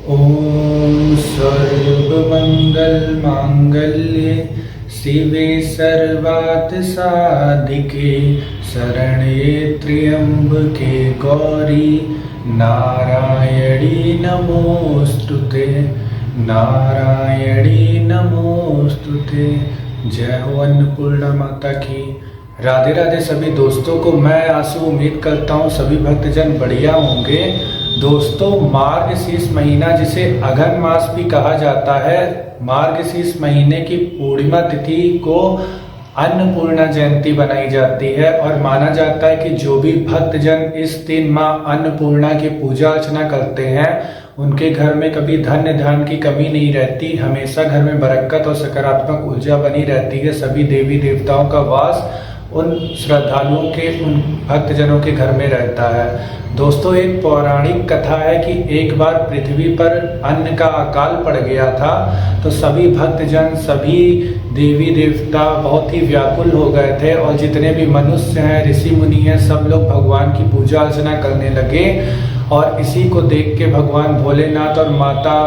ओम सर्वमंगल मांगल्ये शिवे सर्वार्थ साधिके शरण्ये त्र्यंबके गौरी नारायणी नमोस्तुते नारायणी नमोस्तुते। जय हो अन्नपूर्णा माता की। राधे राधे सभी दोस्तों को। मैं आंसू उम्मीद करता हूँ सभी भक्तजन बढ़िया होंगे। दोस्तों, मार्गशीर्ष महीना जिसे अघन मास भी कहा जाता है, मार्गशीर्ष महीने की पूर्णिमा तिथि को अन्नपूर्णा जयंती बनाई जाती है और माना जाता है कि जो भी भक्तजन इस दिन मां अन्नपूर्णा की पूजा अर्चना करते हैं उनके घर में कभी धन्य धान की कमी नहीं रहती। हमेशा घर में बरकत और सकारात्मक ऊर्जा बनी रहती है। सभी देवी देवताओं का वास उन श्रद्धालुओं के, उन भक्तजनों के घर में रहता है। दोस्तों, एक पौराणिक कथा है कि एक बार पृथ्वी पर अन्न का अकाल पड़ गया था, तो सभी भक्तजन, सभी देवी देवता बहुत ही व्याकुल हो गए थे और जितने भी मनुष्य हैं, ऋषि मुनि हैं, सब लोग भगवान की पूजा अर्चना करने लगे। और इसी को देख के भगवान भोलेनाथ और माता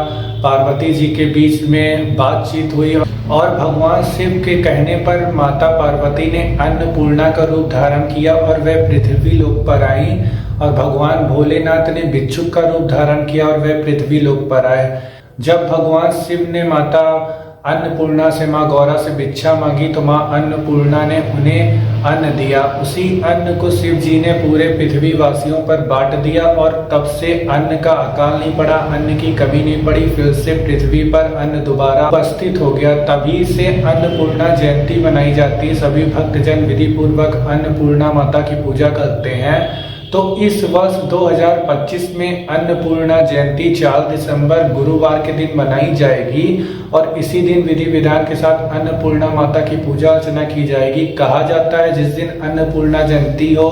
पार्वती जी के बीच में बातचीत हुई और भगवान शिव के कहने पर माता पार्वती ने अन्नपूर्णा का रूप धारण किया और वह पृथ्वी लोक पर आई और भगवान भोलेनाथ ने भिक्षुक का रूप धारण किया और वह पृथ्वी लोक पर आए। जब भगवान शिव ने माता अन्नपूर्णा से, माँ गौरा से भिक्षा मांगी तो माँ अन्नपूर्णा ने उन्हें अन्न दिया। उसी अन्न को शिव जी ने पूरे पृथ्वी वासियों पर बांट दिया और तब से अन्न का अकाल नहीं पड़ा, अन्न की कमी नहीं पड़ी। फिर से पृथ्वी पर अन्न दोबारा उपस्थित हो गया। तभी से अन्नपूर्णा जयंती मनाई जाती है। सभी भक्तजन विधि पूर्वक अन्नपूर्णा माता की पूजा करते हैं। तो इस वर्ष 2025 में अन्नपूर्णा जयंती 4 दिसंबर गुरुवार के दिन मनाई जाएगी और इसी दिन विधि विधान के साथ अन्नपूर्णा माता की पूजा अर्चना की जाएगी। कहा जाता है जिस दिन अन्नपूर्णा जयंती हो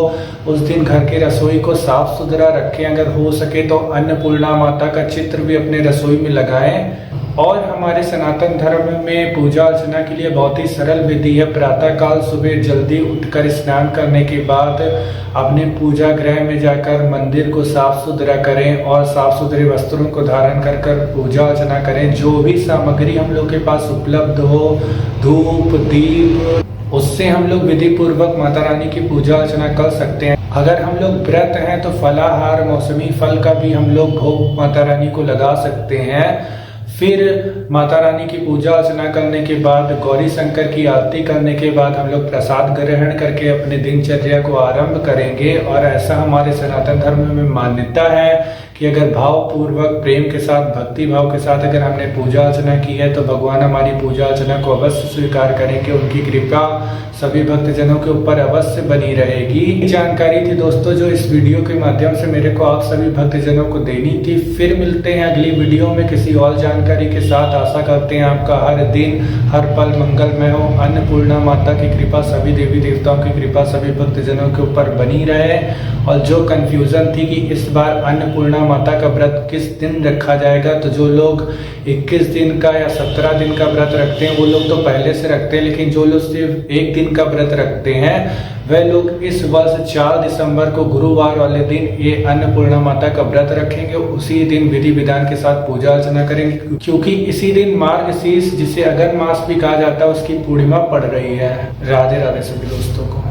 उस दिन घर के रसोई को साफ सुथरा रखें, अगर हो सके तो अन्नपूर्णा माता का चित्र भी अपने रसोई में लगाएं। और हमारे सनातन धर्म में पूजा अर्चना के लिए बहुत ही सरल विधि है। प्रातःकाल सुबह जल्दी उठकर स्नान करने के बाद अपने पूजा गृह में जाकर मंदिर को साफ सुथरा करें और साफ सुथरे वस्त्रों को धारण कर कर पूजा अर्चना करें। जो भी सामग्री हम लोग के पास उपलब्ध हो, धूप दीप, उससे हम लोग विधि पूर्वक माता रानी की पूजा अर्चना कर सकते हैं। अगर हम लोग व्रत हैं तो फलाहार, मौसमी फल का भी हम लोग भोग माता रानी को लगा सकते हैं। फिर माता रानी की पूजा अर्चना करने के बाद, गौरी शंकर की आरती करने के बाद हम लोग प्रसाद ग्रहण करके अपने दिनचर्या को आरंभ करेंगे। और ऐसा हमारे सनातन धर्म में मान्यता है कि अगर भाव पूर्वक, प्रेम के साथ, भक्ति भाव के साथ अगर हमने पूजा अर्चना की है तो भगवान हमारी पूजा अर्चना को अवश्य स्वीकार करेंगे। उनकी कृपा सभी भक्तजनों के ऊपर अवश्य बनी रहेगी। जानकारी थी दोस्तों जो इस वीडियो के माध्यम से मेरे को आप सभी भक्तजनों को देनी थी। फिर मिलते हैं अगली वीडियो में किसी और जानकारी के साथ। आशा करते हैं आपका हर दिन, हर पल मंगलमय हो। अन्नपूर्णा माता की कृपा, सभी देवी देवताओं की कृपा सभी भक्तजनों के ऊपर बनी रहे। और जो कंफ्यूजन थी कि इस बार अन्नपूर्णा माता का व्रत किस दिन रखा जाएगा, तो जो लोग 21 दिन का या 17 दिन का व्रत रखते हैं वो लोग तो पहले से रखते हैं, लेकिन जो लोग सिर्फ 1 दिन का व्रत रखते हैं वह लोग इस वर्ष 4 दिसंबर को गुरुवार वाले दिन ये अन्नपूर्णा माता का व्रत रखेंगे। उसी दिन विधि विधान के साथ पूजा अर्चना करेंगे, क्योंकि इसी दिन मार्गशीर्ष जिसे अघन मास भी कहा जाता है उसकी पूर्णिमा पड़ रही है। राधे राधे सभी दोस्तों को।